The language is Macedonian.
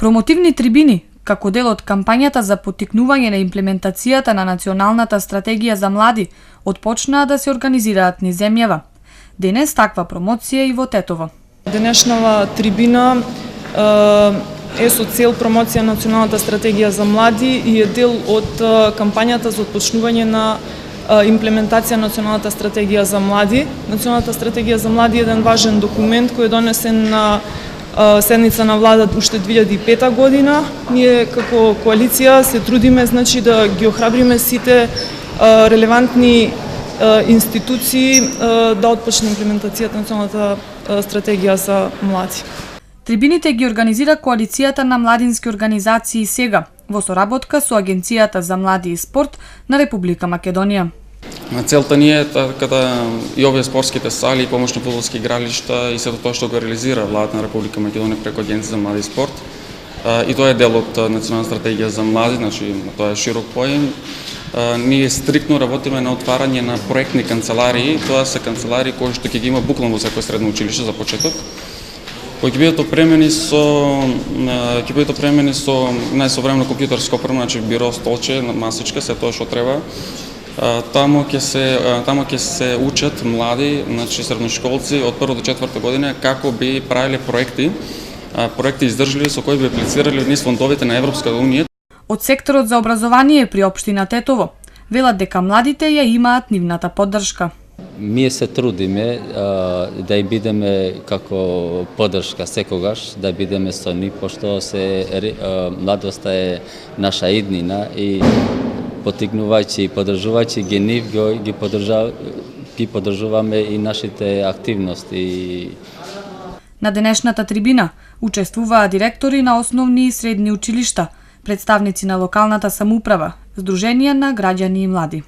Промотивни трибини, како дел од кампањата за поттикнување на имплементацијата на Националната стратегија за млади, отпочнаа да се организираат низ земјава. Денес таква промоција и во Тетово. Денешнава трибина е со цел промоција на Националната стратегија за млади и е дел од кампањата за отпочнување на имплементација на Националната стратегија за млади. Националната стратегија за млади е еден важен документ кој е донесен на седница на влада уште 2005 година. Ние како коалиција се трудиме да ги охрабриме сите релевантни институции да отпочне имплементацијата на Националната стратегија за млади. Трибините ги организира коалицијата на младински организации сега, во соработка со Агенцијата за млади и спорт на Република Македонија. Целта ни е да и овие спортските сали, помошни фудбалски игралишта и сето тоа што го реализира владата на Република Македонија преку Агенција за млади и спорт. И тоа е дел од Национална стратегија за млади, значи тоа е широк поим. Ние стриктно работиме на отварање на проектни канцеларии. Тоа се канцеларии кои што ќе ги има буквално во секој средно училиште за почеток, кои ќе бидат опремени со најсовремено компјутерско опрема, значи биро, столче, масичка, се тоа што треба. Таму ќе се учат млади, значи средношколци од 1 до 4 година како би правиле проекти издржливи со кои би аплицирале низ фондовите на Европска унија. Од секторот за образование при општина Тетово велат дека младите ја имаат нивната поддршка. Ние се трудиме да им бидеме како поддршка секогаш, да бидеме со нив, пошто младоста е наша иднина и поттикнувајќи и поддржувајќи ги нив, ги поддржуваме и нашите активности. На денешната трибина учествуваа директори на основни и средни училишта, представници на локалната самоуправа, здруженија на граѓани и млади.